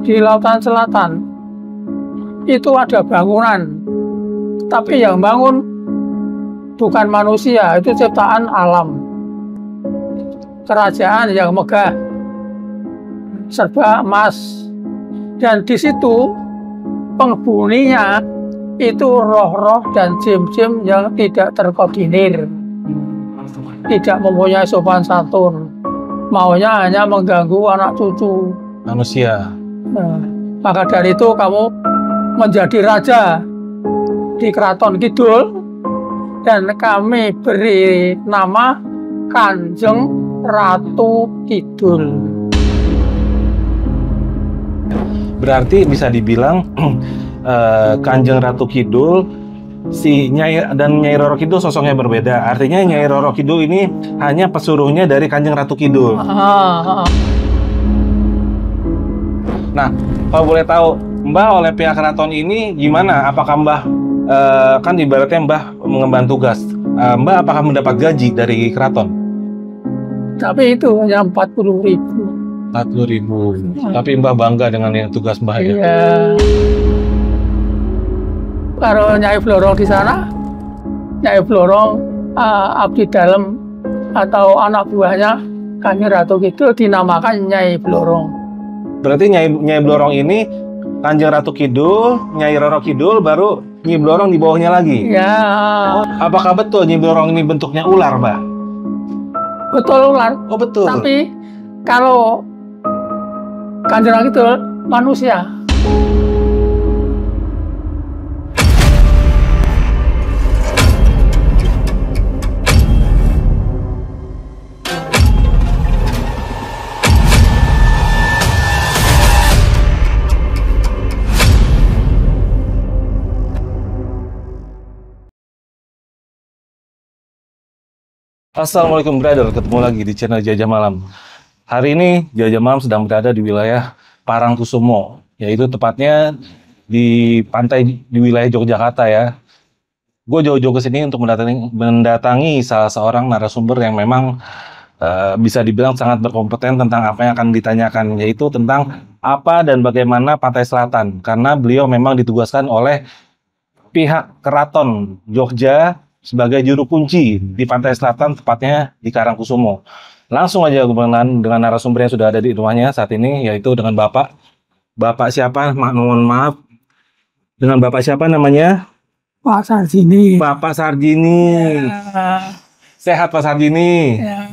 di lautan selatan itu ada bangunan, tapi yang bangun bukan manusia, itu ciptaan alam. Kerajaan yang megah, serba emas, dan di situ penghuninya itu roh-roh dan jin-jin yang tidak terkoordinir, tidak mempunyai sopan santun, maunya hanya mengganggu anak cucu manusia. Nah, maka dari itu kamu menjadi raja di Keraton Kidul, dan kami beri nama Kanjeng Ratu Kidul. Berarti bisa dibilang Kanjeng Ratu Kidul, si Nyai dan Nyai Roro Kidul sosoknya berbeda. Artinya Nyai Roro Kidul ini hanya pesuruhnya dari Kanjeng Ratu Kidul. Nah, kalau boleh tahu, Mbah oleh pihak keraton ini gimana? Apakah Mbah kan ibaratnya Mbah mengemban tugas, Mbah apakah mendapat gaji dari keraton? Tapi itu hanya 40.000. 40.000. Tapi Mbah bangga dengan yang tugas Mbah ya? Iya. Kalau Nyai Blorong di sana, Nyai Blorong abdi dalam atau anak buahnya Kanjeng Ratu Kidul dinamakan Nyai Blorong. Berarti Nyai Blorong ini Kanjeng Ratu Kidul, Nyai Roro Kidul, baru Nyai Blorong di bawahnya lagi? Ya. Oh, apakah betul Nyai Blorong ini bentuknya ular, Mbah? Betul ular. Oh betul. Tapi kalau Kanjeng Ratu Kidul manusia. Assalamualaikum brother, ketemu lagi di channel Jajah Malam. Hari ini Jajah Malam sedang berada di wilayah Parangkusumo, yaitu tepatnya di pantai di wilayah Yogyakarta ya. Gue jauh-jauh ke sini untuk mendatangi salah seorang narasumber yang memang bisa dibilang sangat berkompeten tentang apa yang akan ditanyakan, yaitu tentang apa dan bagaimana Pantai Selatan. Karena beliau memang ditugaskan oleh pihak Keraton Jogja sebagai juru kunci di Pantai Selatan, tepatnya di Parangkusumo. Langsung aja gue berkenalan dengan narasumber yang sudah ada di rumahnya saat ini, yaitu dengan Bapak siapa? Mohon maaf. Dengan Bapak siapa namanya? Pak Sarjini. Bapak Sarjini. Ya. Sehat Pak Sarjini. Ya.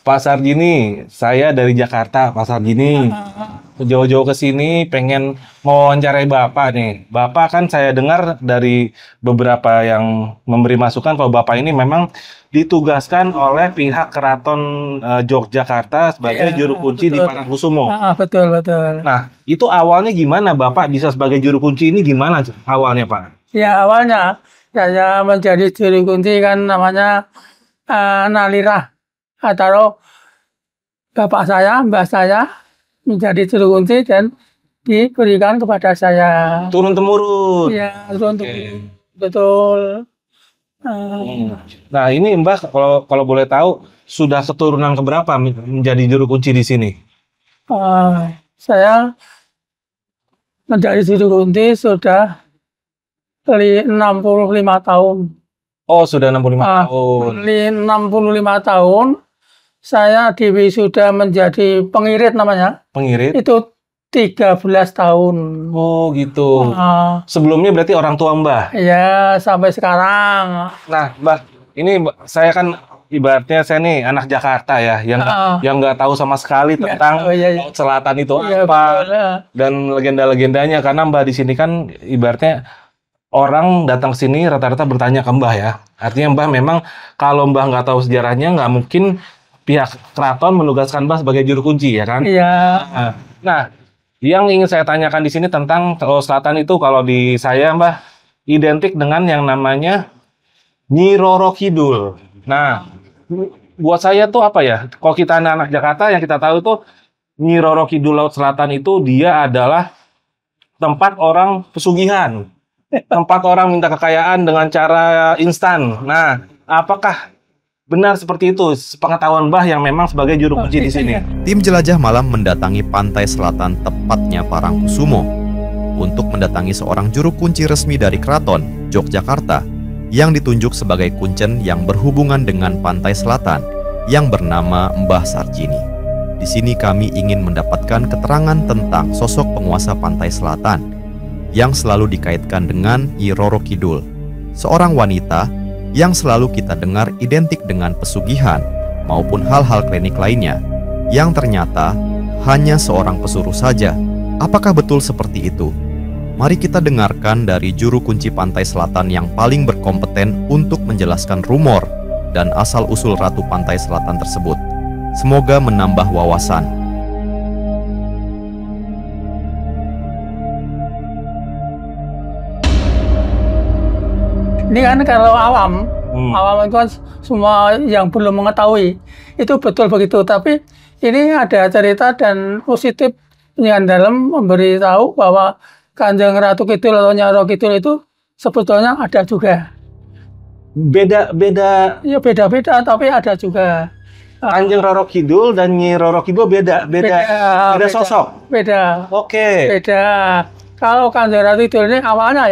Pak Sarjini, saya dari Jakarta, Pak Sarjini. Jauh-jauh ke sini pengen mewawancarai Bapak nih. Bapak kan saya dengar dari beberapa yang memberi masukan kalau Bapak ini memang ditugaskan oleh pihak Keraton Yogyakarta sebagai juru kunci di Parangkusumo. Betul, betul. Nah, itu awalnya gimana Bapak bisa sebagai juru kunci ini, gimana awalnya Pak? Ya, awalnya saya menjadi juru kunci kan namanya nalirah, atau bapak saya, mbah saya menjadi juru kunci dan diberikan kepada saya. Turun-temurun. Ya, turun-temurun. Betul. Nah, ini Mbah kalau boleh tahu sudah keturunan keberapa menjadi juru kunci di sini? Saya menjadi juru kunci sudah 65 tahun. Oh, sudah 65 tahun. 65 tahun. Saya sudah menjadi pengirit namanya. Pengirit? Itu 13 tahun. Oh gitu. Sebelumnya berarti orang tua Mbah? Ya, sampai sekarang. Nah Mbah, ini saya kan ibaratnya saya nih anak Jakarta ya, yang nggak tahu sama sekali tentang Laut Selatan itu apa, dan legenda-legendanya. Karena Mbah di sini kan ibaratnya orang datang ke sini rata-rata bertanya ke Mbah ya. Artinya Mbah memang kalau Mbah nggak tahu sejarahnya, nggak mungkin pihak keraton menugaskan Mbah sebagai juru kunci ya kan? Iya. Nah, yang ingin saya tanyakan di sini tentang Laut Selatan itu, kalau di saya Mbah identik dengan yang namanya Nyi Roro Kidul. Nah, buat saya tuh apa ya? Kalau kita anak Jakarta yang kita tahu tuh Nyi Roro Kidul Laut Selatan itu dia adalah tempat orang pesugihan, tempat orang minta kekayaan dengan cara instan. Nah, apakah benar seperti itu, sepengetahuan Mbah yang memang sebagai juru kunci di sini. Tim jelajah malam mendatangi pantai selatan, tepatnya Parangkusumo, untuk mendatangi seorang juru kunci resmi dari Keraton Yogyakarta yang ditunjuk sebagai kuncen yang berhubungan dengan pantai selatan yang bernama Mbah Sarjini. Di sini kami ingin mendapatkan keterangan tentang sosok penguasa pantai selatan yang selalu dikaitkan dengan Nyi Roro Kidul, seorang wanita yang selalu kita dengar identik dengan pesugihan maupun hal-hal klinik lainnya, yang ternyata hanya seorang pesuruh saja. Apakah betul seperti itu? Mari kita dengarkan dari juru kunci pantai selatan yang paling berkompeten untuk menjelaskan rumor dan asal-usul Ratu Pantai Selatan tersebut. Semoga menambah wawasan. Ini kan kalau awam itu kan semua yang belum mengetahui itu betul begitu. Tapi ini ada cerita dan positif yang dalam memberitahu bahwa Kanjeng Ratu Kidul atau Nyi Roro Kidul itu sebetulnya ada juga. Beda-beda. Ya beda-beda, tapi ada juga. Kanjeng Roro Kidul dan Nyi Roro Kidul beda sosok. Beda. Oke. Beda. Kalau Kanjeng Ratu Kidul ini awalnya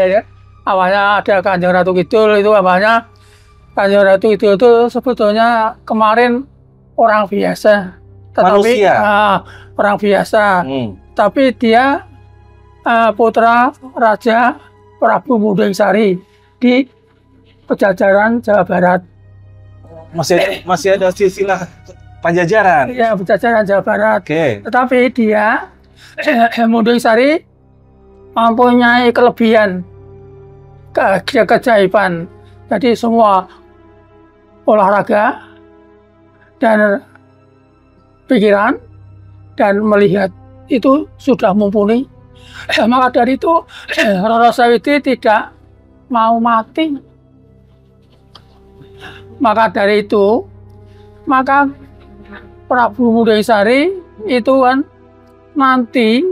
awalnya ada Kanjeng Ratu Kidul itu awalnya Kanjeng Ratu Kidul itu sebetulnya kemarin orang biasa. Tetapi Manusia. Orang biasa. Tapi dia putra Raja Prabu Munding-Sari di Pajajaran, Jawa Barat. Masih ada silsilah Pajajaran. Ya, Pajajaran, Jawa Barat. Oke. Tetapi dia Munding-Sari mempunyai kelebihan, keajaiban. Jadi semua olahraga dan pikiran dan melihat itu sudah mumpuni. Maka dari itu Roro Sawiti tidak mau mati. Maka dari itu, maka Prabu Munding-Sari itu kan nanti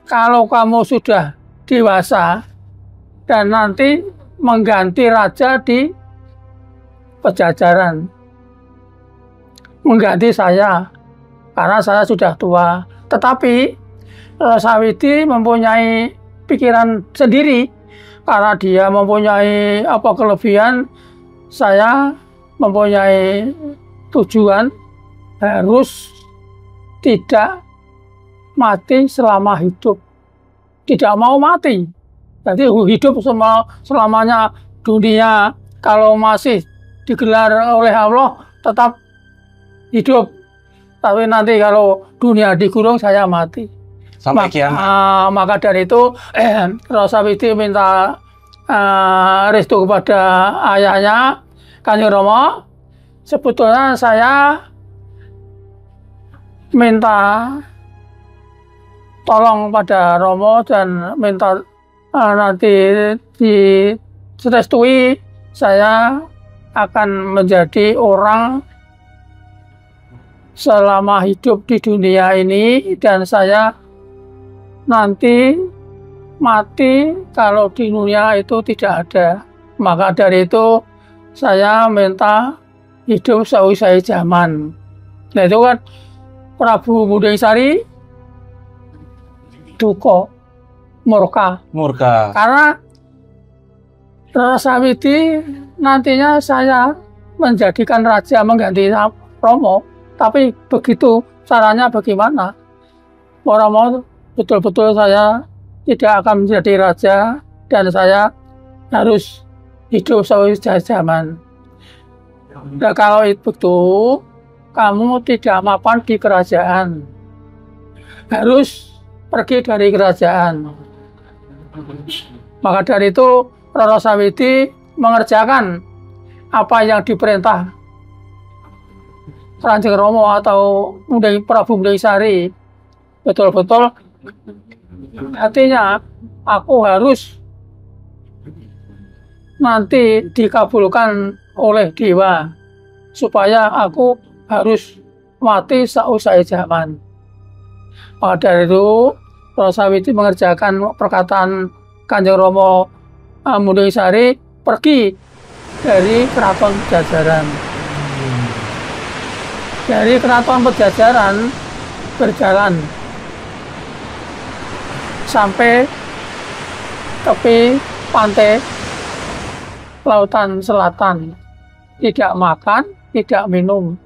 kalau kamu sudah dewasa dan nanti mengganti raja di Pajajaran, mengganti saya karena saya sudah tua. Tetapi Roro Sawiti mempunyai pikiran sendiri karena dia mempunyai kelebihan. Saya mempunyai tujuan harus tidak mati selama hidup. Tidak mau mati. Jadi hidup selamanya dunia kalau masih digelar oleh Allah tetap hidup. Tapi nanti kalau dunia digulung saya mati. Sampai kiamat. Maka dari itu Roro Sawiti minta restu kepada ayahnya Kanjeng Rama. Sebetulnya saya minta tolong pada Romo dan minta nanti direstui saya akan menjadi orang selama hidup di dunia ini, dan saya nanti mati kalau di dunia itu tidak ada. Maka dari itu saya minta hidup seusai zaman. Nah itu kan Prabu Munding-Sari duka, murka. Karena Roro Sawiti nantinya saya menjadikan raja mengganti Romo. Tapi begitu caranya bagaimana? Romo betul-betul saya tidak akan menjadi raja dan saya harus hidup seusai zaman. Nah, kalau itu kamu tidak mapan di kerajaan, harus pergi dari kerajaan. Maka dari itu Roro Sawiti mengerjakan apa yang diperintah Kanjeng Romo atau Prabu Munding-Sari. Betul-betul artinya aku harus nanti dikabulkan oleh dewa supaya aku harus mati seusai zaman. Maka dari itu Roro Sawiti mengerjakan perkataan Kanjeng Romo Munding-Sari, pergi dari Keraton Pajajaran. dari keraton Pajajaran berjalan sampai tepi pantai lautan selatan, tidak makan, tidak minum.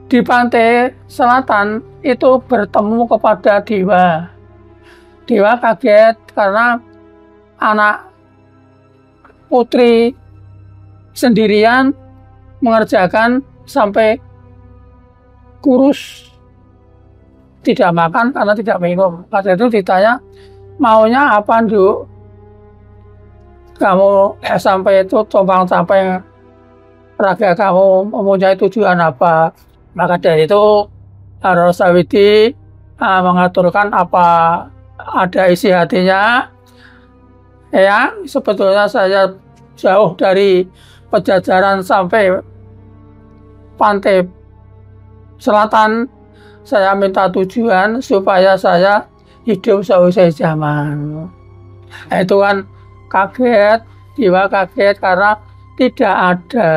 Di pantai selatan itu bertemu kepada dewa. Dewa kaget karena anak putri sendirian mengerjakan sampai kurus, tidak makan karena tidak minum. Pada itu ditanya, maunya apa, Nduk? Kamu sampai itu tumpang sampai raga kamu mempunyai tujuan apa? Maka dari itu Rara Sawidi mengaturkan apa ada isi hatinya. Yang sebetulnya saya jauh dari Pajajaran sampai pantai selatan, saya minta tujuan supaya saya hidup seusai zaman. Itu kan kaget, jiwa kaget karena tidak ada.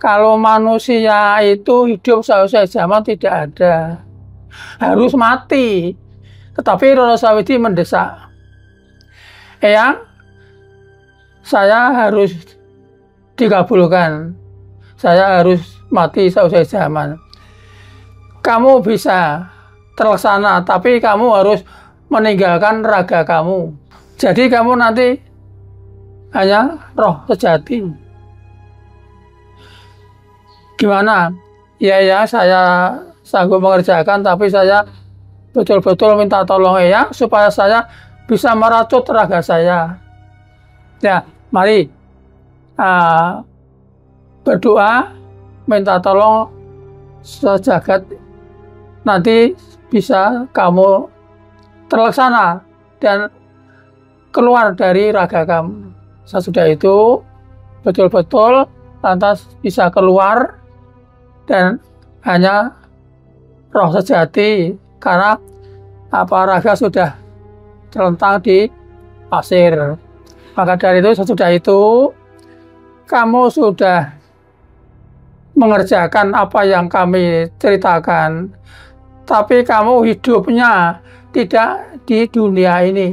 Kalau manusia itu hidup seusai zaman tidak ada, harus mati. Tetapi Rara Sawidi mendesak, Eyang, saya harus dikabulkan, saya harus mati seusai zaman. Kamu bisa terlaksana, tapi kamu harus meninggalkan raga kamu. Jadi kamu nanti hanya roh sejati. Gimana? Ya, saya sanggup mengerjakan, tapi saya betul-betul minta tolong ya supaya saya bisa meracut raga saya. Ya, mari berdoa, minta tolong sejagat nanti bisa kamu terlaksana dan keluar dari raga kamu. Sesudah itu betul-betul lantas bisa keluar dan hanya roh sejati karena raga sudah terlentang di pasir. Maka dari itu sesudah itu kamu sudah mengerjakan apa yang kami ceritakan, tapi kamu hidupnya tidak di dunia ini.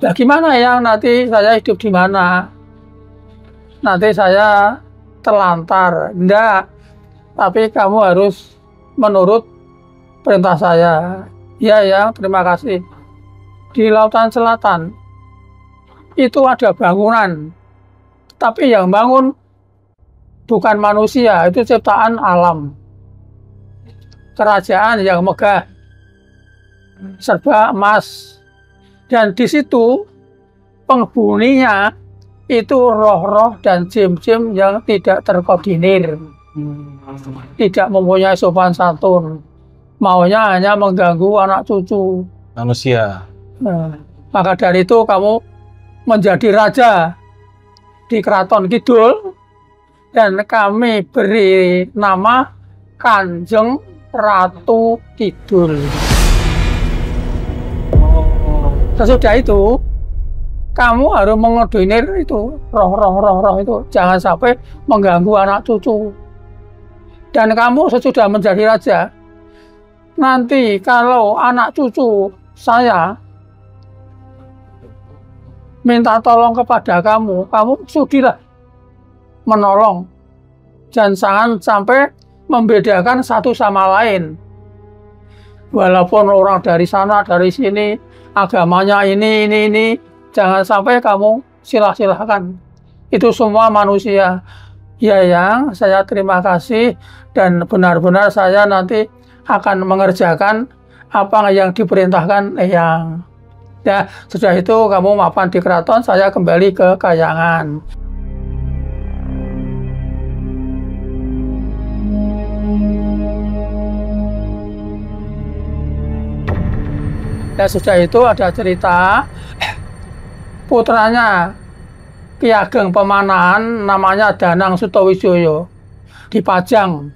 Bagaimana ya nanti saya hidup di mana? Nanti saya terlantar. Enggak, tapi kamu harus menurut perintah saya. Ya, terima kasih. Di lautan selatan itu ada bangunan, tapi yang bangun bukan manusia, itu ciptaan alam. Kerajaan yang megah, serba emas. Dan di situ penghuninya itu roh-roh dan jin-jin yang tidak terkoordinir, tidak mempunyai sopan santun, maunya hanya mengganggu anak cucu manusia. Maka dari itu kamu menjadi raja di Keraton Kidul dan kami beri nama Kanjeng Ratu Kidul. Sesudah itu kamu harus mengordinir itu roh itu, jangan sampai mengganggu anak cucu. Dan kamu sesudah menjadi raja, nanti kalau anak cucu saya minta tolong kepada kamu sudilah menolong. Jangan sampai membedakan satu sama lain. Walaupun orang dari sana, dari sini, agamanya ini, jangan sampai kamu silah-silahkan. Itu semua manusia. Ya, yang saya terima kasih dan benar-benar saya nanti akan mengerjakan apa yang diperintahkan Eyang. Ya, setelah itu kamu mapan di keraton, saya kembali ke Kahyangan. Dan sudah itu ada cerita putranya Ki Ageng Pemanahan namanya Danang Sutawijaya di Pajang.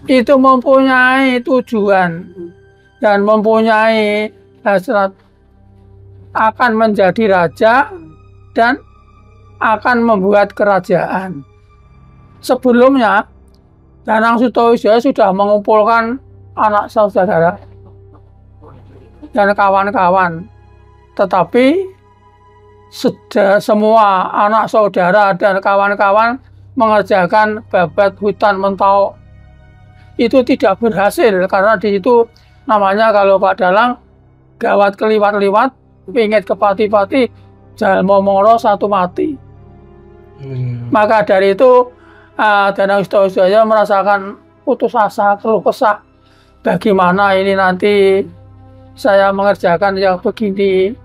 Itu mempunyai tujuan dan mempunyai hasrat akan menjadi raja dan akan membuat kerajaan. Sebelumnya Danang Sutawijaya sudah mengumpulkan anak saudara dan kawan-kawan, tetapi semua anak saudara dan kawan-kawan mengerjakan babat hutan Mentau itu tidak berhasil, karena di situ namanya kalau Pak Dalang gawat keliwat-liwat, pingit kepati-pati, jalma moro satu mati. Maka dari itu Danang Sutawijaya merasakan putus asa, keluh kesah, bagaimana ini nanti saya mengerjakan yang begini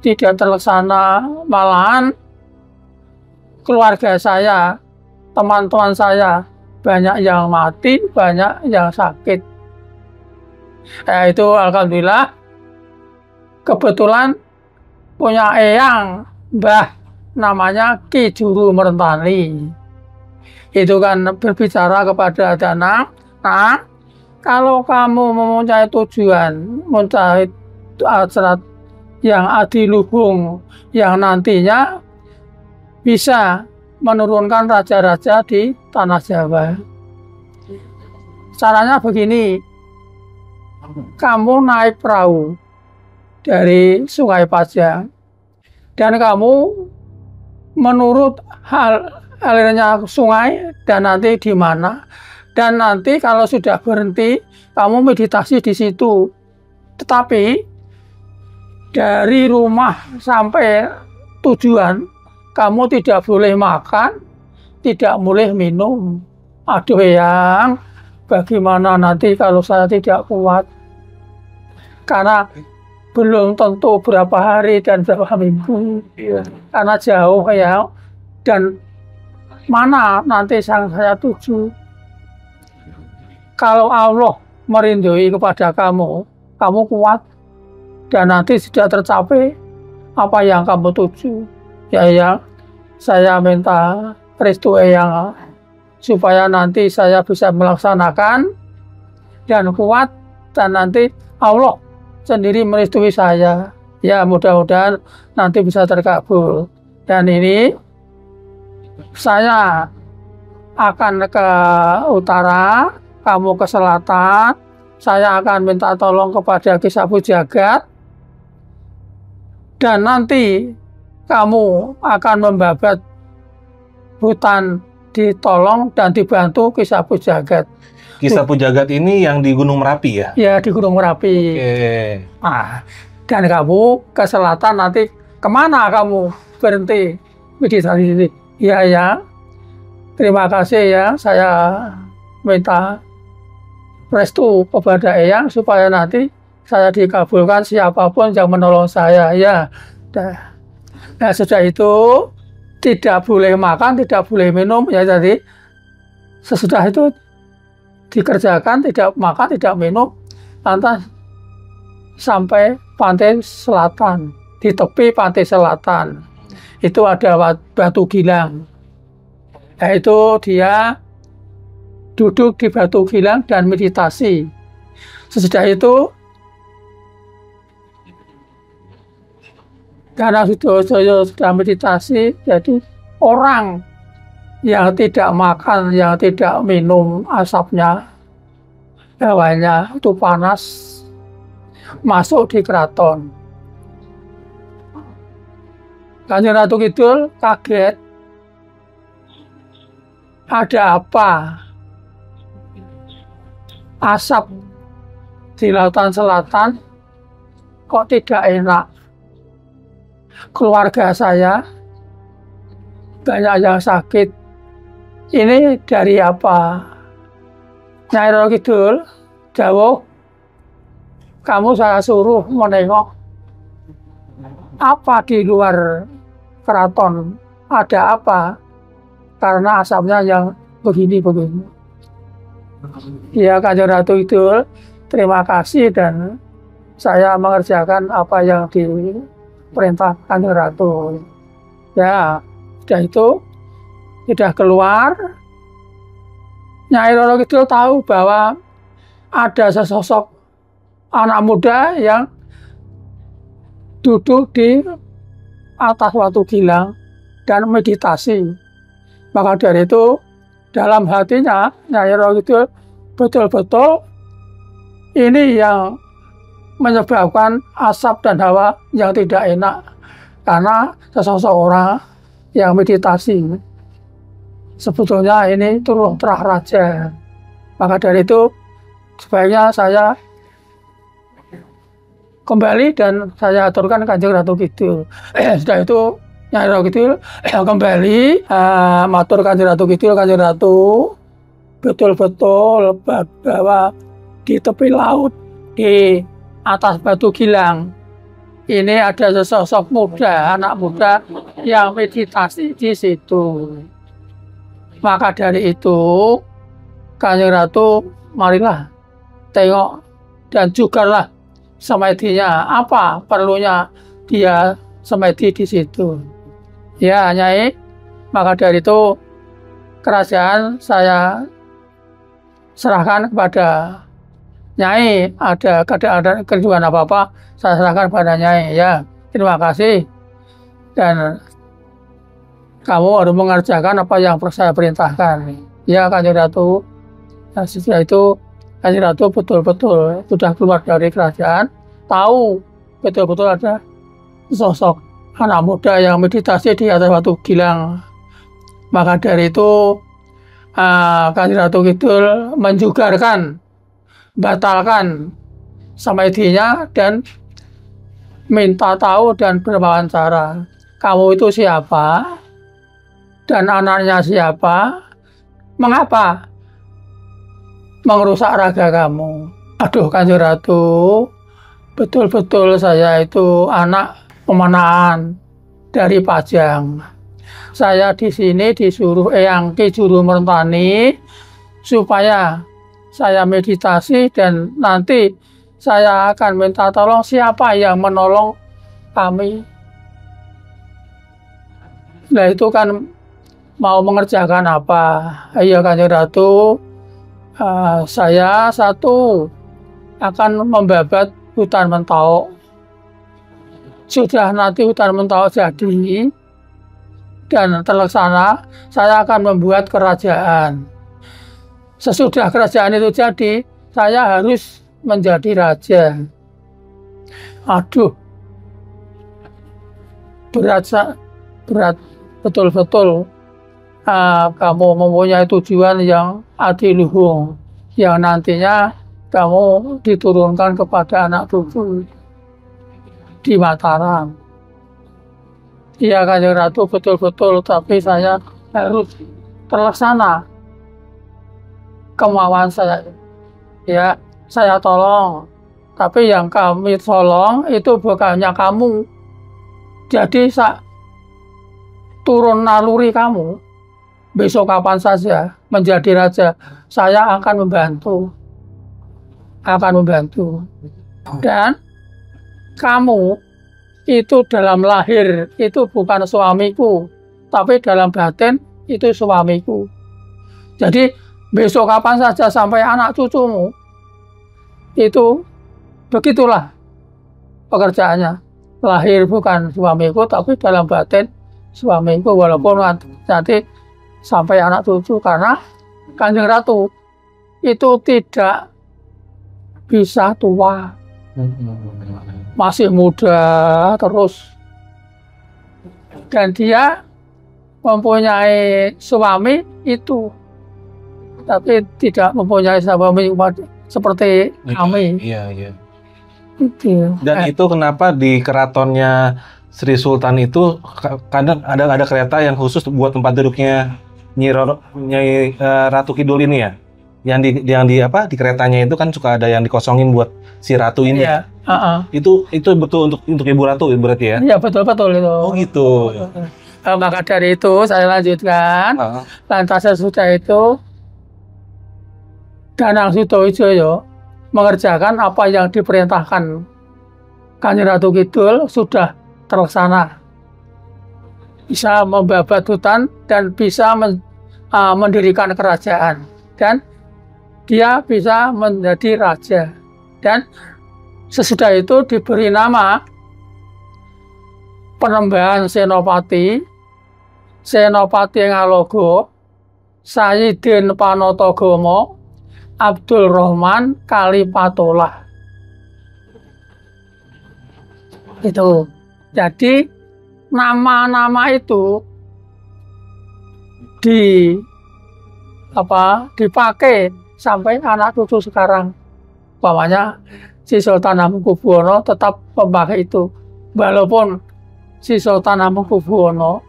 tidak terlaksana, malahan keluarga saya, teman-teman saya banyak yang mati, banyak yang sakit. Itu alhamdulillah kebetulan punya eyang mbah namanya Ki Juru Merentani. Itu kan berbicara kepada Danang, nah kalau kamu mempunyai tujuan mencari hasrat yang adiluhung yang nantinya bisa menurunkan raja-raja di tanah Jawa. Caranya begini, kamu naik perahu dari Sungai Pajang dan kamu menurut alirnya sungai dan nanti di mana, dan nanti kalau sudah berhenti kamu meditasi di situ. Tetapi dari rumah sampai tujuan kamu tidak boleh makan, tidak boleh minum. Aduh yang bagaimana nanti kalau saya tidak kuat, karena belum tentu berapa hari dan berapa minggu, karena jauh ya, dan mana nanti sang saya tuju. Kalau Allah merindui kepada kamu, kamu kuat dan nanti sudah tercapai apa yang kamu tuju. Ya, saya minta restu Eyang supaya nanti saya bisa melaksanakan dan kuat, dan nanti Allah sendiri merestui saya. Ya, mudah-mudahan nanti bisa terkabul. Dan ini saya akan ke utara, kamu ke selatan. Saya akan minta tolong kepada Ki Sapu Jagat, dan nanti kamu akan membabat hutan, ditolong dan dibantu Ki Sapu Jagat. Ki Sapu Jagat ini yang di Gunung Merapi ya? Ya, di Gunung Merapi. Oke. Nah, dan kamu ke selatan, nanti kemana kamu berhenti meditasi sini? Ya. Terima kasih ya, saya minta restu kepada Eyang supaya nanti saya dikabulkan siapapun yang menolong saya. Ya. Nah, sudah itu tidak boleh makan, tidak boleh minum ya. Jadi sesudah itu dikerjakan, tidak makan, tidak minum, lantas sampai pantai selatan. Di tepi pantai selatan itu ada batu gilang. Yaitu dia duduk di batu gilang dan meditasi. Sesudah itu karena sudah meditasi, jadi orang yang tidak makan, yang tidak minum, asapnya, hawanya itu panas, masuk di keraton. Kanjeng Ratu Kidul kaget, ada apa? Asap di lautan selatan kok tidak enak. Keluarga saya banyak yang sakit. Ini dari apa? Nyai Roro Kidul jawab, kamu saya suruh menengok apa di luar keraton, ada apa? Karena asapnya yang begini-begini. Ya, Kanjeng Ratu Kidul, terima kasih, dan saya mengerjakan apa yang diperintah Kanjeng Ratu. Ya, sudah itu sudah keluar. Nyai Roro Kidul tahu bahwa ada sesosok anak muda yang duduk di atas batu gilang dan meditasi. Maka dari itu dalam hatinya Nyai Roro Kidul betul-betul ini yang menyebabkan asap dan hawa yang tidak enak, karena seseorang yang meditasi sebetulnya ini turun terah raja. Maka dari itu sebaiknya saya kembali dan saya aturkan Kanjeng Ratu Kidul. Setelah itu Nyai Roro Kidul kembali matur Kanjeng Ratu Kidul, Kanjeng Ratu betul-betul bahwa di tepi laut, di atas batu gilang, ini ada sesosok muda, anak muda yang meditasi di situ. Maka dari itu Kanjeng Ratu, marilah tengok dan jugalah semedinya, apa perlunya dia semedi di situ. Ya Nyai, maka dari itu kerajaan saya serahkan kepada Nyai. Ada kerinduan apa-apa saya serahkan kepada Nyai. Ya, terima kasih. Dan kamu harus mengerjakan apa yang saya perintahkan. Ya Kanjeng Ratu. Nah, setelah itu Kanjeng Ratu betul-betul sudah keluar dari kerajaan, tahu betul-betul ada sosok anak muda yang meditasi di atas batu gilang. Maka dari itu Kanjeng Ratu Kidul menjugarkan, batalkan semedinya dan minta tahu dan berwawancara, kamu itu siapa dan anaknya siapa, mengapa merusak raga kamu. Aduh Kanjeng Ratu, betul-betul saya itu anak pemanaan dari Pajang. Saya di sini disuruh Eyang Ki Juru Mertani supaya saya meditasi dan nanti saya akan minta tolong siapa yang menolong kami. Nah itu kan mau mengerjakan apa? Iya Kanjeng Ratu, saya satu akan membabat hutan Mentawai. Sudah nanti hutan Mentawai jadi dan terlaksana, saya akan membuat kerajaan. Sesudah kerajaan itu jadi, saya harus menjadi raja. Aduh, berat betul-betul. Kamu mempunyai tujuan yang adiluhung, yang nantinya kamu diturunkan kepada anak cucu di Mataram. Iya Kanjeng Ratu, betul-betul, tapi saya harus terlaksana kemauan saya. Ya, saya tolong, tapi yang kami tolong itu bukannya kamu. Jadi turun naluri kamu, besok kapan saja menjadi raja, saya akan membantu. Dan kamu itu dalam lahir itu bukan suamiku, tapi dalam batin itu suamiku. Jadi besok kapan saja sampai anak cucumu, itu begitulah pekerjaannya. Lahir bukan suamiku, tapi dalam batin suamiku, walaupun nanti sampai anak cucu, karena Kanjeng Ratu itu tidak bisa tua, masih muda terus, dan dia mempunyai suami itu, tapi tidak mempunyai suami seperti kami. Iya. Dan itu kenapa di keratonnya Sri Sultan itu kadang ada kereta yang khusus buat tempat duduknya Nyai Ratu Kidul ini ya? Yang di keretanya itu kan suka ada yang dikosongin buat si ratu ini. Iya. Itu betul untuk Ibu Ratu berarti ya? Iya betul itu. Oh gitu. Maka dari itu saya lanjutkan. Lantas sesudah itu Danang Sitowijoyo mengerjakan apa yang diperintahkan Kanjeng Ratu Kidul, sudah terlaksana. Bisa membabat hutan dan bisa mendirikan kerajaan, dan dia bisa menjadi raja. Dan sesudah itu diberi nama Penembahan Senopati Senopati Ngalogo, Sayyidin Panatagomo, Abdul Rahman Kalipatolah. Itu. Jadi nama-nama itu dipakai sampai anak cucu sekarang. Umpamanya si Sultan Hamengkubuwono tetap memakai itu. Walaupun si Sultan Hamengkubuwono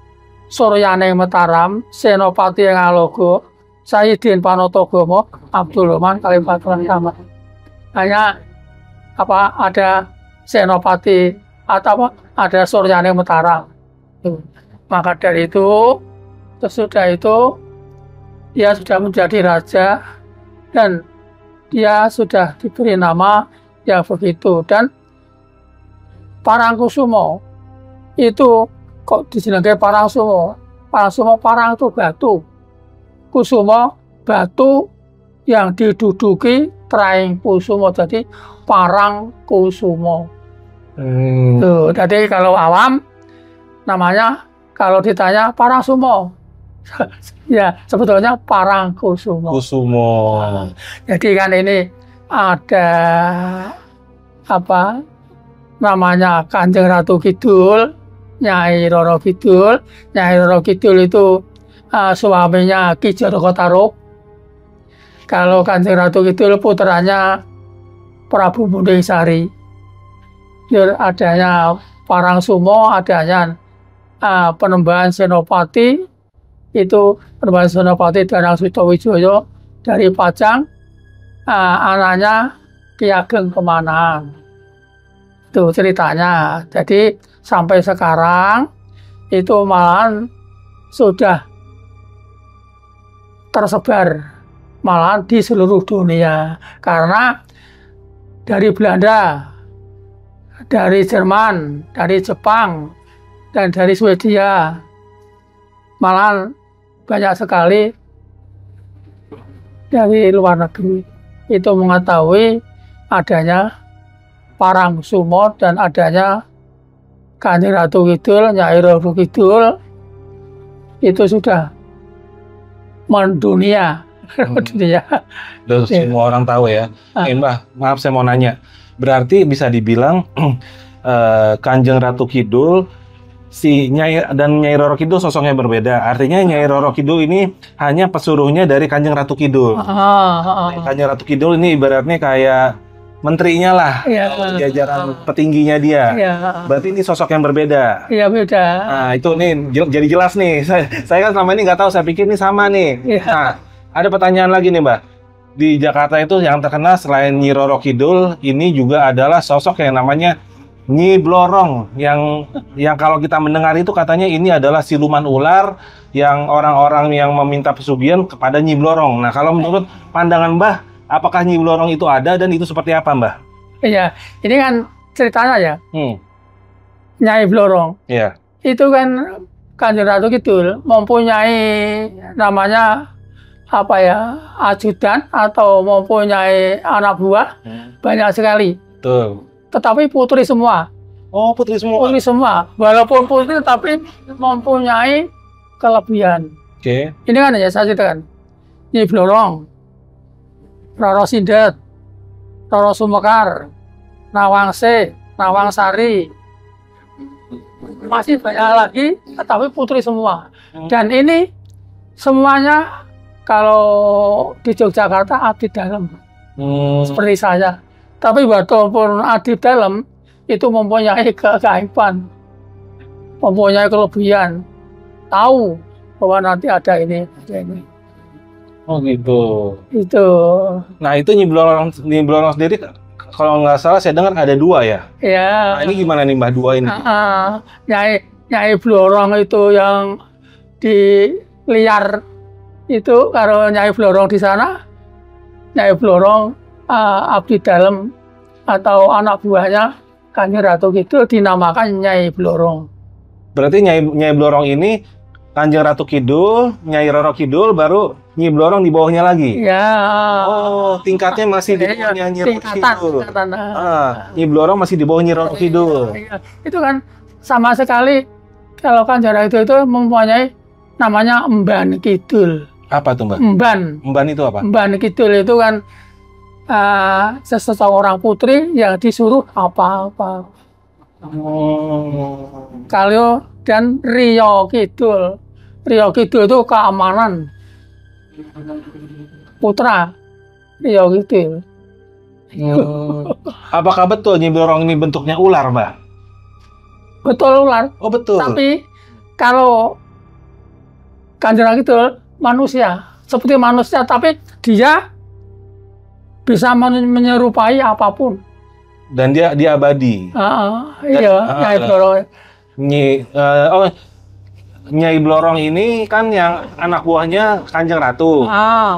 Suryane Mataram, Senopati Ngalogo, Sayyidin Panatagomo, Abdul Rahman Kalipatolah sama. Hanya ada Senopati atau ada Suryane Mataram. Maka dari itu, sesudah itu dia sudah menjadi raja dan dia sudah diberi nama yang begitu. Dan Parangkusumo itu kok dijenengke Parangsumo. Parangsumo, parang itu batu. Kusumo batu yang diduduki traing kusumo, jadi Parangkusumo. Tuh, jadi kalau awam namanya kalau ditanya Parangsumo. Ya, sebetulnya Parangkusumo. Kusumo. Jadi kan ini ada namanya Kanjeng Ratu Kidul, Nyai Roro Kidul. Nyai Roro Kidul itu suaminya Ki Joko Tarub. Kalau Kanjeng Ratu Kidul putranya Prabu Munding Sari. Adanya Parangsumo, adanya Penembahan Senopati. Itu Penembahan Senopati Danang Sutawijaya dari Pajang, anaknya Ki Ageng Kemanahan. Itu ceritanya. Jadi sampai sekarang itu malahan sudah tersebar malahan di seluruh dunia, karena dari Belanda, dari Jerman, dari Jepang, dan dari Swedia malahan banyak sekali dari luar negeri itu mengetahui adanya Parangsumo dan adanya Kanjeng Ratu Kidul, Nyai Roro Kidul. Itu sudah mendunia. Dunia. Semua orang tahu ya. Mbah, maaf saya mau nanya. Berarti bisa dibilang Kanjeng Ratu Kidul si Nyai dan Nyai Roro Kidul sosoknya berbeda. Artinya Nyai Roro Kidul ini hanya pesuruhnya dari Kanjeng Ratu Kidul. Kanjeng Ratu Kidul ini ibaratnya kayak menterinya lah, jajaran petingginya dia. Berarti ini sosok yang berbeda. Iya, beda. Nah, itu nih jadi jelas nih. Saya kan selama ini nggak tahu, saya pikir ini sama nih. Nah, ada pertanyaan lagi nih, Mbak. Di Jakarta itu yang terkenal selain Nyi Roro Kidul, ini juga adalah sosok yang namanya Nyi Blorong, yang kalau kita mendengar itu katanya ini adalah siluman ular yang orang-orang yang meminta pesugihan kepada Nyi Blorong. Nah, kalau menurut pandangan Mbah, apakah Nyi Blorong itu ada dan itu seperti apa, Mbah? Iya, ini kan ceritanya ya. Nyai Blorong. Iya. Itu kan Kanjeng Ratu Kidul mempunyai namanya ajudan atau mempunyai anak buah banyak sekali. Betul. Tetapi putri semua. Oh, putri semua. Putri semua. Walaupun putri tapi mempunyai kelebihan. Oke. Ini kan ya saya ceritakan. Nyi Blorong, Roro Sindet, Roro Sumekar, Nawangse, Nawangsari. Masih banyak lagi, tapi putri semua. Dan ini semuanya kalau di Yogyakarta abdi dalam, seperti saya. Tapi walaupun abdi dalam itu mempunyai keajaiban, mempunyai kelebihan, tahu bahwa nanti ada ini. Oh gitu. Itu. Nah itu Nyi Blorong sendiri kalau nggak salah saya dengar ada dua ya. Ya. Nah ini gimana nih Mbah dua ini? Nyai Blorong itu yang di liar itu, kalau Nyai Blorong di sana, Nyai Blorong abdi dalam atau anak buahnya Kanjeng Ratu Kidul dinamakan Nyai Blorong. Berarti Nyai Blorong ini Kanjeng Ratu Kidul, Nyai Roro Kidul, baru Nyi Blorong di bawahnya lagi. Ya. Oh, tingkatnya masih di bawahnya Nyi Roro Kidul. Nyi Blorong masih di bawah Nyi Roro Kidul. Itu kan sama sekali kalau Kanjeng Ratu itu mempunyai namanya Emban Kidul. Apa tuh Mbak? Emban. Emban itu apa? Emban Kidul itu kan seseorang putri yang disuruh apa-apa. Kalio dan Rio Kidul. Rio Kidul itu keamanan. Putra Rio Kidul. Apakah betul Nyi Blorong ini bentuknya ular, Mbak? Betul ular. Oh betul. Tapi kalau Kanjeng Kidul manusia, seperti manusia, tapi dia bisa menyerupai apapun. Dan dia abadi. Iya, Nyai Blorong. Nyai Blorong ini kan yang anak buahnya Kanjeng Ratu.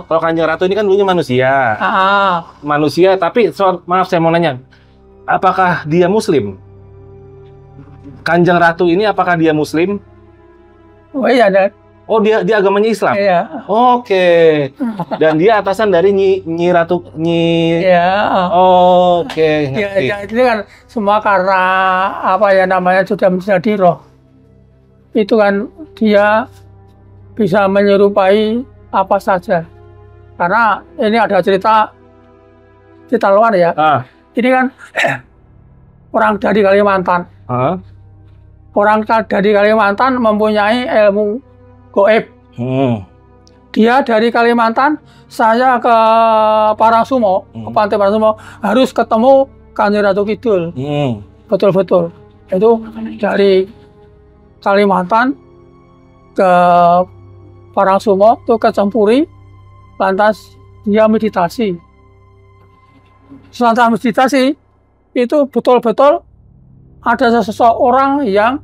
Kalau Kanjeng Ratu ini kan dulunya manusia. Manusia, tapi maaf saya mau nanya, apakah dia Muslim? Kanjeng Ratu ini apakah dia Muslim? Oh iya, dan. Oh dia agamanya Islam. Iya. Oke. Dan dia atasan dari Nyi Ratu Nyi. Iya. Oke. Ya, itu kan semua karena apa ya namanya sudah menjadi roh. Itu kan dia bisa menyerupai apa saja. Karena ini ada cerita luar ya. Ini kan orang dari Kalimantan. Orang dari Kalimantan mempunyai ilmu goib. Dia dari Kalimantan, saya ke Parangsumo, ke Pantai Parangsumo, harus ketemu Kanjeng Ratu Kidul. Betul-betul. Itu dari Kalimantan ke Parangsumo, itu ke Cempuri, lantas dia meditasi. Setelah meditasi, itu betul-betul ada seseorang yang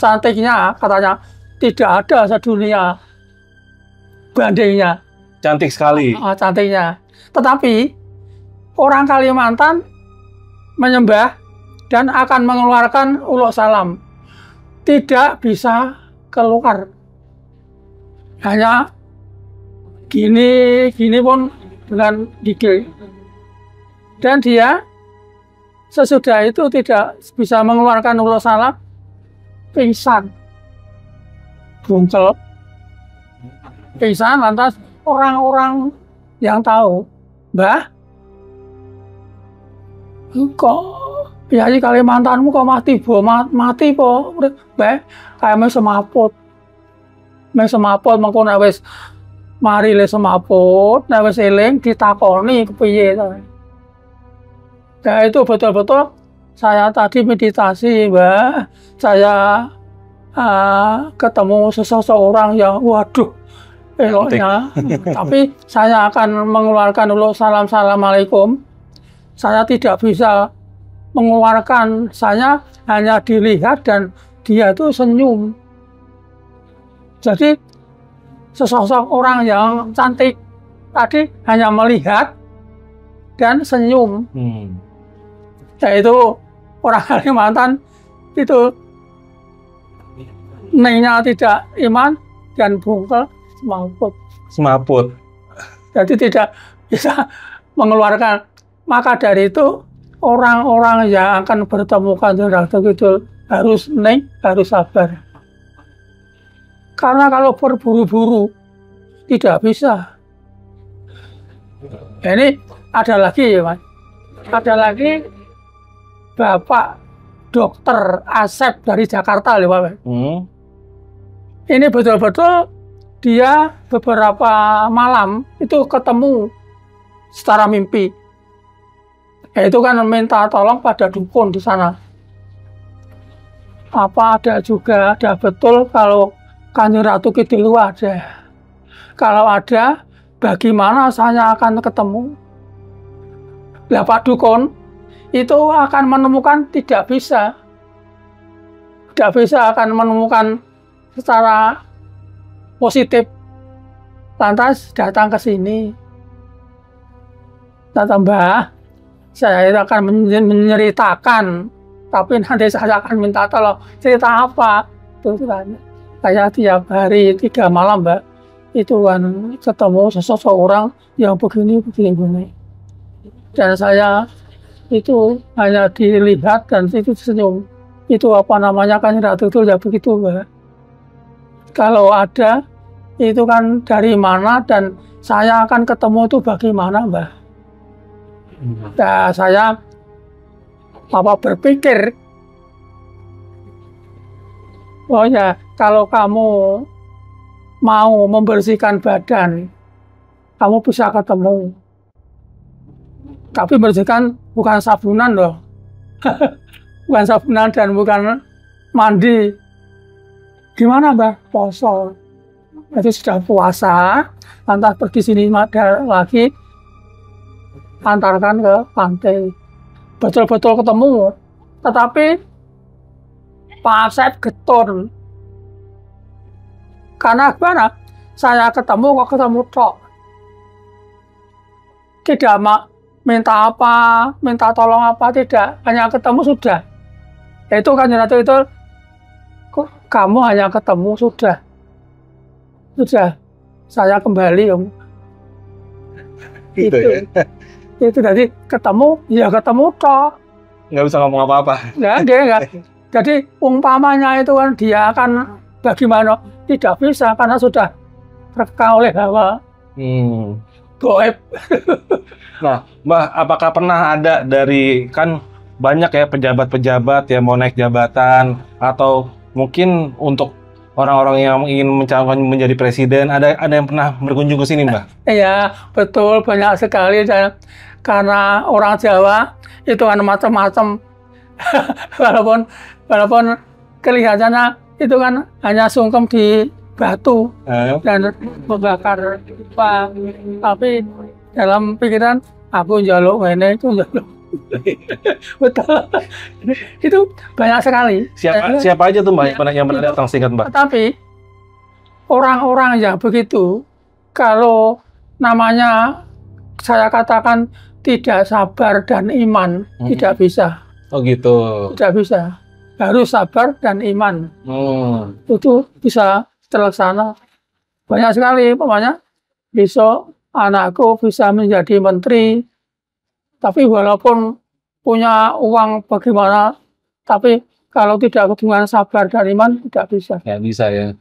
cantiknya, katanya tidak ada sedunia bandingnya. Cantik sekali. Cantiknya. Tetapi orang Kalimantan menyembah dan akan mengeluarkan uluk salam. Tidak bisa keluar. Hanya gini pun dengan gigil. Dan dia sesudah itu tidak bisa mengeluarkan uluk salam, pingsan. Bungkel, pingsan, lantas orang-orang yang tahu, Mbah, kok Piyayi Kalimantanmu kok mati po, Mbah, kayak mes semaput, mengko nek wis mari le semaput, nek wis eling ditakoni kepiye to. Ya itu betul-betul saya tadi meditasi, Mbah, saya ketemu seseorang yang waduh eloknya, tapi saya akan mengeluarkan dulu salam-assalamualaikum. Saya tidak bisa mengeluarkan, saya hanya dilihat dan dia itu senyum. Jadi sesosok orang yang cantik tadi hanya melihat dan senyum. Yaitu orang Kalimantan itu nengnya tidak iman dan bungkel semaput. Jadi tidak bisa mengeluarkan. Maka dari itu orang-orang yang akan bertemu Kanjeng Ratu Kidul harus sabar. Karena kalau berburu-buru tidak bisa. Ini ada lagi ya Mas. Ada lagi Bapak Dokter Asep dari Jakarta loh Pak. Ini betul-betul dia beberapa malam itu ketemu secara mimpi. Itu kan minta tolong pada dukun di sana. Apa ada betul kalau Kanjeng Ratu Kidul ada. Kalau ada, bagaimana saya akan ketemu? Lah Pak Dukun itu akan menemukan tidak bisa akan menemukan secara positif. Lantas datang ke sini. Kata Mbah, saya akan menceritakan, tapi nanti saya akan minta tolong. Cerita apa? Itu saya tiap hari 3 malam, Mbak, itu kan ketemu seseorang yang begini. Dan saya itu hanya dilihat dan itu senyum. Itu apa namanya kan Ratu itu ya begitu, Mbak. kalau ada itu kan dari mana dan saya akan ketemu itu bagaimana, Mbah? Nah, saya berpikir, oh ya, kalau kamu mau membersihkan badan, kamu bisa ketemu. Tapi membersihkan bukan sabunan loh, bukan sabunan dan bukan mandi. Gimana, Mbah? Poso. Itu sudah puasa, lantas pergi sini lagi, antarkan ke pantai. Betul-betul ketemu. Tetapi Pak Asep getun. Karena gimana? Saya ketemu kok ketemu tok. Tidak minta apa, minta tolong apa, tidak. Hanya ketemu sudah. Itu kan Ratu itu, kamu hanya ketemu sudah. Sudah, saya kembali, Om. Gitu ya. Itu tadi ketemu, ya ketemu toh. Nggak bisa ngomong apa-apa. Enggak. Jadi umpamanya itu kan dia akan bagaimana? Tidak bisa karena sudah tereka oleh hawa. Goib. Nah, Mbah, apakah pernah ada dari, kan banyak ya pejabat-pejabat yang mau naik jabatan atau mungkin untuk orang-orang yang ingin mencalonkan menjadi presiden, ada yang pernah berkunjung ke sini, Mbah? Iya, betul, banyak sekali. Dan karena orang Jawa itu kan macam-macam. walaupun kelihatannya itu kan hanya sungkem di batu dan membakar pipa, tapi dalam pikiran aku njaluk ini, itu njaluk. Betul. Itu banyak sekali. Siapa aja tuh, Mbak, yang pernah datang, singkat, Mbak? Tapi orang-orang yang begitu, kalau namanya saya katakan tidak sabar dan iman, tidak bisa. Oh gitu. Tidak bisa. Harus sabar dan iman. Itu bisa terlaksana. Banyak sekali, pokoknya besok anakku bisa menjadi menteri. Tapi walaupun punya uang bagaimana, tapi kalau tidak dengan sabar dan iman, tidak bisa. Ya bisa ya.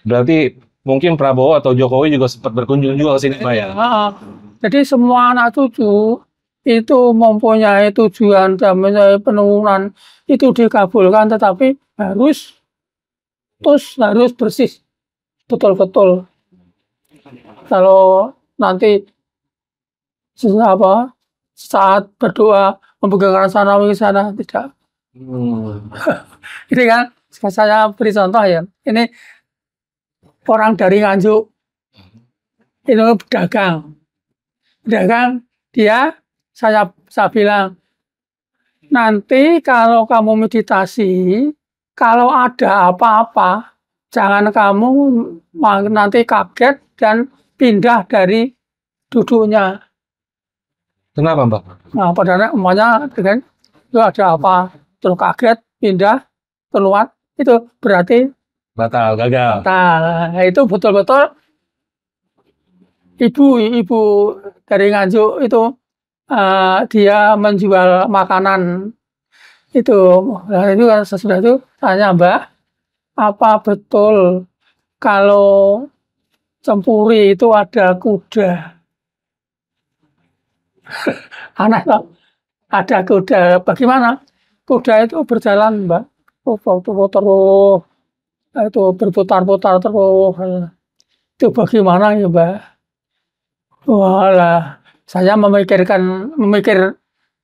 Berarti mungkin Prabowo atau Jokowi juga sempat berkunjung juga ke sini, Pak ya? Jadi semua anak cucu itu mempunyai tujuan dan mempunyai penurunan itu dikabulkan, tetapi harus bersih betul-betul. Kalau nanti saat berdoa memegangkan sana sana, tidak. Ini kan saya beri contoh ya. Ini orang dari Nganjuk itu pedagang dia, saya bilang, nanti kalau kamu meditasi, kalau ada apa-apa, jangan kamu nanti kaget dan pindah dari duduknya. Kenapa, Mbak? Nah, padahal umumnya kan itu ada apa, terus kaget, pindah, keluar, itu berarti batal, gagal. Nah, itu betul-betul ibu dari Nganjuk itu dia menjual makanan itu. Nah, itu kan sesudah itu tanya, Mbak, apa betul kalau Cempuri itu ada kuda? Aneh loh, ada kuda. Bagaimana? Kuda itu berjalan, Mbak, terus itu berputar-putar terus. Itu bagaimana ya, Mbak? Walah, saya memikir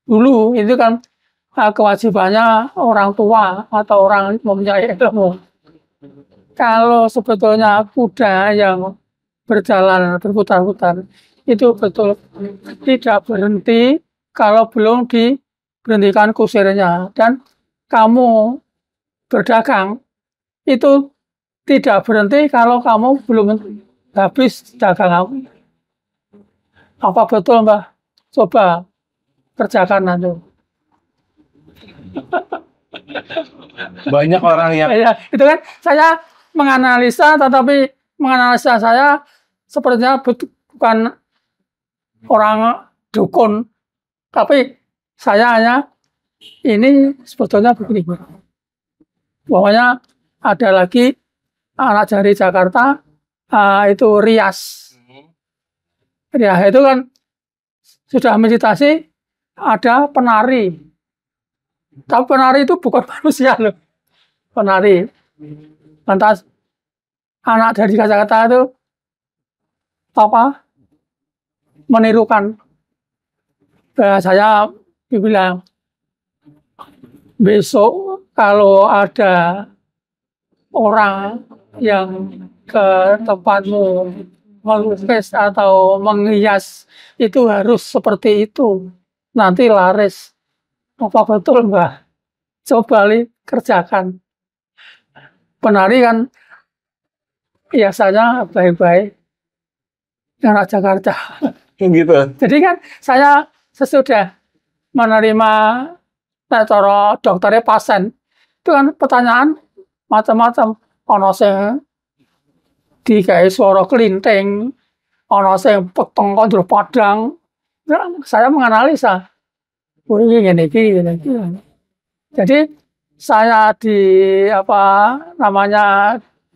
dulu itu kan kewajibannya orang tua atau orang mempunyai ilmu. Kalau sebetulnya kuda yang berjalan berputar-putar itu betul tidak berhenti kalau belum diberhentikan kusirnya, dan kamu berdagang itu tidak berhenti kalau kamu belum habis dagang kamu. Apa betul, Mbak? Coba kerjakan nanti. Banyak orang yang Ya, itu kan saya menganalisa, tetapi menganalisa saya sepertinya bukan orang dukun, tapi saya hanya ini sebetulnya begini. Pokoknya ada lagi anak dari Jakarta itu rias. Rias itu kan sudah meditasi, ada penari. Tapi penari itu bukan manusia loh. Penari. Lantas anak dari Jakarta itu menirukan. Saya bilang, besok kalau ada orang yang ke tempatmu melukis atau menghias, itu harus seperti itu. Nanti laris. Apa betul, Mbak? Coba kerjakan. Penari kan biasanya baik-baik. Anak Jakarta. Gitu. Jadi kan saya sesudah menerima cara dokternya pasien, itu kan pertanyaan macam-macam. Ono sing digawe swara klinting, ono sing peteng kondur padang. Saya menganalisa. Oh, ini gini. Jadi saya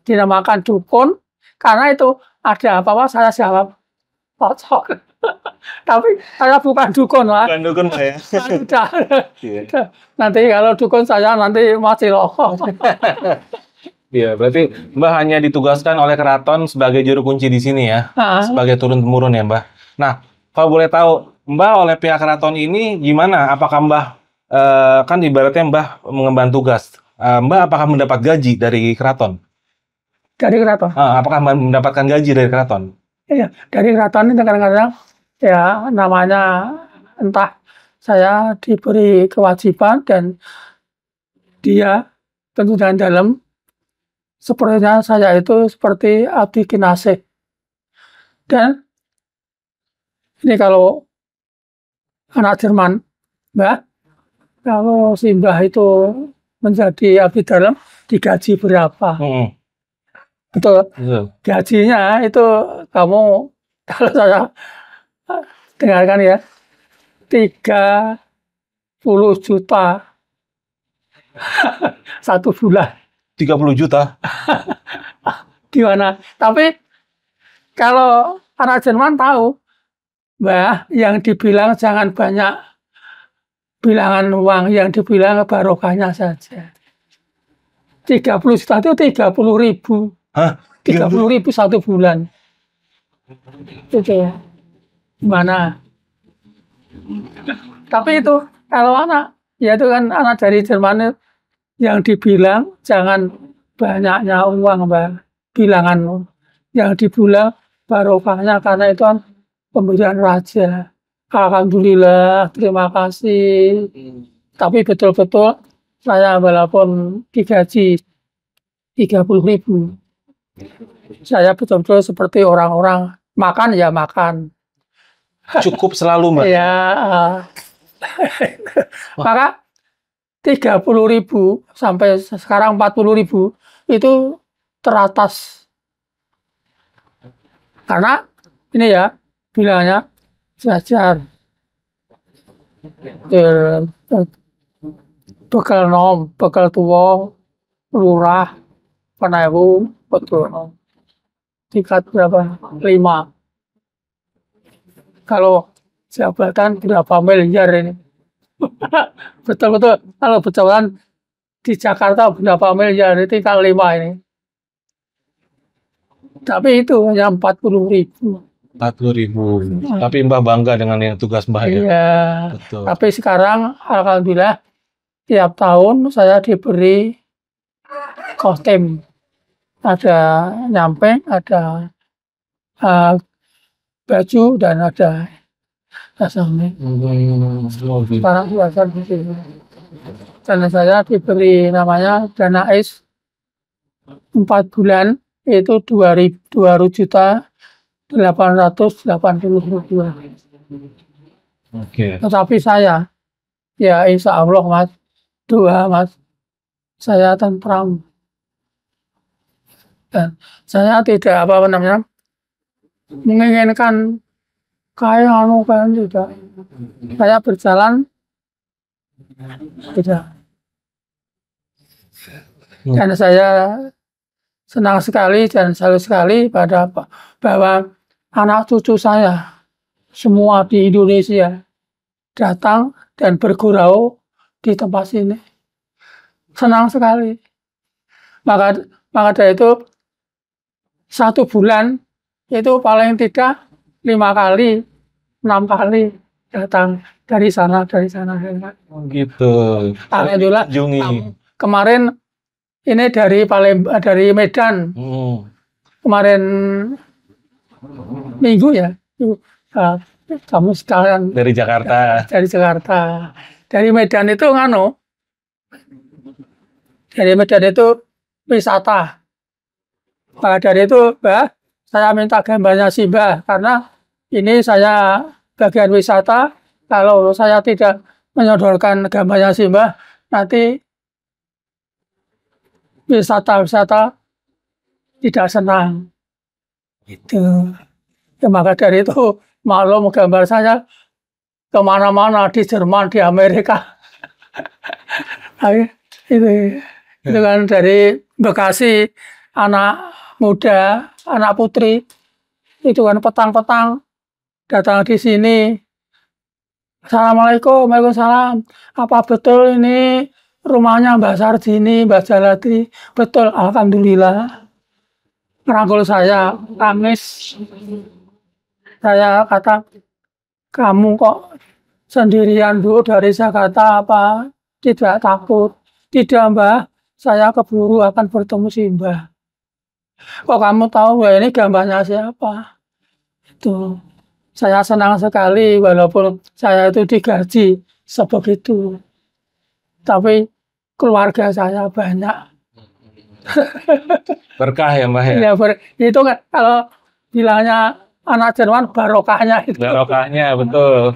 dinamakan dukun karena itu ada apa-apa saya jawab cocok. Tapi saya bukan dukun, Mas. Bukan dukun, Pak ya. Sudah. Iya. Nanti kalau dukun saya nanti mati loh. Iya, berarti Mbah hanya ditugaskan oleh keraton sebagai juru kunci di sini ya, sebagai turun-temurun ya, Mbah. Nah, kalau boleh tahu, Mbah oleh pihak keraton ini gimana? Apakah Mbah kan ibaratnya Mbah mengemban tugas, Mbah apakah mendapat gaji dari keraton? Dari keraton. Apakah Mbah mendapatkan gaji dari keraton? Iya, dari keraton itu kadang-kadang ya namanya entah saya diberi kewajiban dan dia tentu dalam sepertinya saya itu seperti abdi kinasih. Dan ini kalau anak Jerman, Mbak, kalau si Mbah itu menjadi abdi dalam digaji berapa? Betul. Gajinya itu kamu kalau saya dengarkan ya 30 juta satu bulan. 30 juta? Gimana? Tapi kalau anak Jerman tahu, Mbah, yang dibilang jangan banyak bilangan uang, yang dibilang barokahnya saja. 30 juta itu 30.000. Hah? 30.000 satu bulan. Itu ya. Gimana? Tapi itu kalau anak, ya itu kan anak dari Jerman yang dibilang jangan banyaknya uang, Mbak. Bilangan yang dibilang barokahnya karena itu kan pemberian raja. Alhamdulillah, terima kasih. Tapi betul-betul saya walaupun digaji 30.000, saya betul-betul seperti orang-orang makan ya makan. Cukup selalu, Mbak? Ya, maka 30.000 sampai sekarang 40.000 itu teratas. Karena ini ya bilangnya jajar, bekal nom, bekal tua, lurah, penewu, betul nom. Tingkat berapa? 5. Kalau jabatan berapa miliar ini? Betul-betul. Kalau jabatan di Jakarta berapa miliar ini tingkat 5 ini. Tapi itu hanya 40.000. 40.000. Tapi Mbah bangga dengan yang tugas Mbah ya? Iya. Betul. Tapi sekarang alhamdulillah tiap tahun saya diberi kostum. Ada nyamping, ada baju dan ada tasawuf. Sekarang biasa di sini. Dan saya diberi namanya dana is 4 bulan itu 2.880.000 rupiah. Oke. Tetapi saya ya insya Allah Mas, doa Mas, saya tentram. Dan saya tidak menginginkan kayak tidak. Saya berjalan tidak. Dan saya senang sekali dan salut sekali bahwa anak cucu saya semua di Indonesia datang dan bergurau di tempat sini. Senang sekali. Maka dari itu 1 bulan itu paling tidak 5 kali, 6 kali datang dari sana. Oh, gitu. Alhamdulillah. Jungi. Kemarin ini dari Medan. Kemarin Minggu ya. Kamu sekalian Dari Jakarta. Dari Medan itu dari Medan itu wisata. Maka dari itu, Mbah, saya minta gambarnya si Mbah karena ini saya bagian wisata. Kalau saya tidak menyodorkan gambarnya si Mbah, nanti wisata tidak senang. Itu. Ya, maka dari itu maklum gambar saya kemana-mana di Jerman, di Amerika. itu kan dari Bekasi, anak muda, anak putri, itu kan petang-petang datang di sini. Assalamualaikum, waalaikumsalam. Apa betul ini rumahnya Mbak Sarjini, Mbak Jalatri? Betul, alhamdulillah. Merangkul saya, nangis. Saya kata, kamu kok sendirian Bu dari Jakarta apa? Tidak takut? Tidak Mbah, saya keburu akan bertemu si Mbah. Kok kamu tahu ini gambarnya siapa? Itu. Saya senang sekali walaupun saya itu digaji sebegitu. Tapi keluarga saya banyak. Berkah ya Mbah ya? Ya, itu kan kalau bilangnya anak Jerman barokahnya itu. Barokahnya, betul.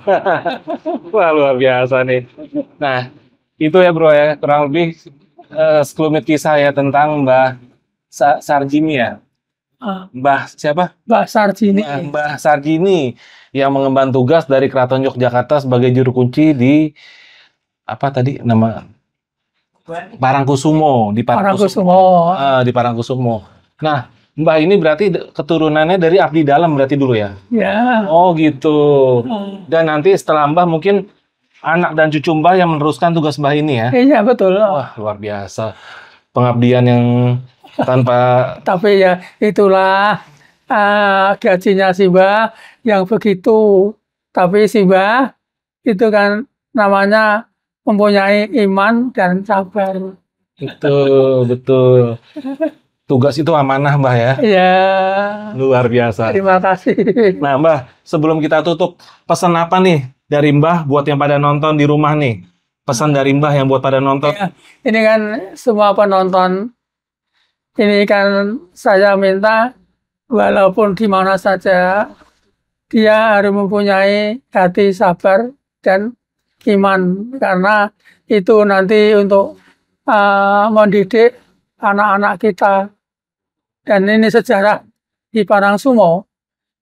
Wah, luar biasa nih. Nah, itu ya bro ya, kurang lebih sekelumit kisah ya tentang Mbah Sarjini ya. Mbah siapa? Mbah Sarjini. Mbah Sarjini yang mengemban tugas dari Keraton Yogyakarta sebagai juru kunci di apa tadi nama Parangkusumo di Parangkusumo. Di Parangkusumo. Nah, Mbah ini berarti keturunannya dari abdi dalam berarti dulu ya? Ya. Oh gitu. Dan nanti setelah Mbah mungkin anak dan cucu Mbah yang meneruskan tugas Mbah ini ya? Iya betul. Wah luar biasa. Pengabdian yang tanpa... Tapi ya itulah gajinya si Mbah yang begitu. Tapi si Mbah itu kan namanya mempunyai iman dan sabar. Betul. Tugas itu amanah Mbah ya? Iya. Luar biasa. Terima kasih. Nah Mbah, sebelum kita tutup, pesan apa nih dari Mbah buat yang pada nonton di rumah nih? Pesan dari Mbah yang buat pada nonton. Ya, ini kan semua penonton, ini kan saya minta walaupun di mana saja, dia harus mempunyai hati sabar dan iman. Karena itu nanti untuk mendidik anak-anak kita. Dan ini sejarah di Parangkusumo,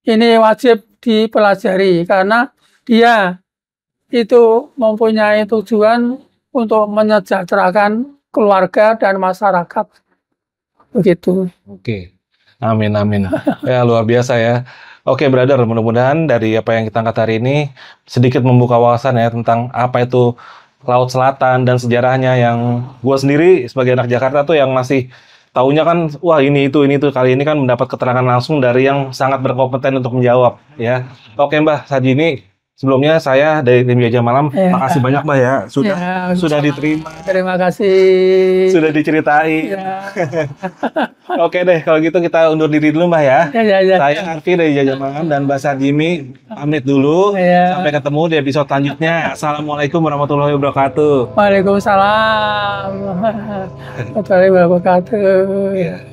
ini wajib dipelajari karena dia itu mempunyai tujuan untuk menyejahterakan keluarga dan masyarakat. Begitu. Oke, amin. Ya luar biasa ya. Oke brother, mudah-mudahan dari apa yang kita angkat hari ini sedikit membuka wawasan ya tentang apa itu Laut Selatan dan sejarahnya yang gue sendiri sebagai anak Jakarta tuh yang masih taunya kan, wah ini itu. Kali ini kan mendapat keterangan langsung dari yang sangat berkompeten untuk menjawab ya. Oke Mbah Sarjini, sebelumnya saya dari tim Jajah Malam, makasih banyak Mbah ya sudah diterima. Terima kasih. Sudah diceritain. Ya. Oke deh, kalau gitu kita undur diri dulu Mbah ya. Ya. Saya Arfi dari Jajah Malam dan Mbah Sarjini pamit dulu. Ya. Sampai ketemu di episode selanjutnya. Assalamualaikum warahmatullahi wabarakatuh. Waalaikumsalam warahmatullahi wabarakatuh.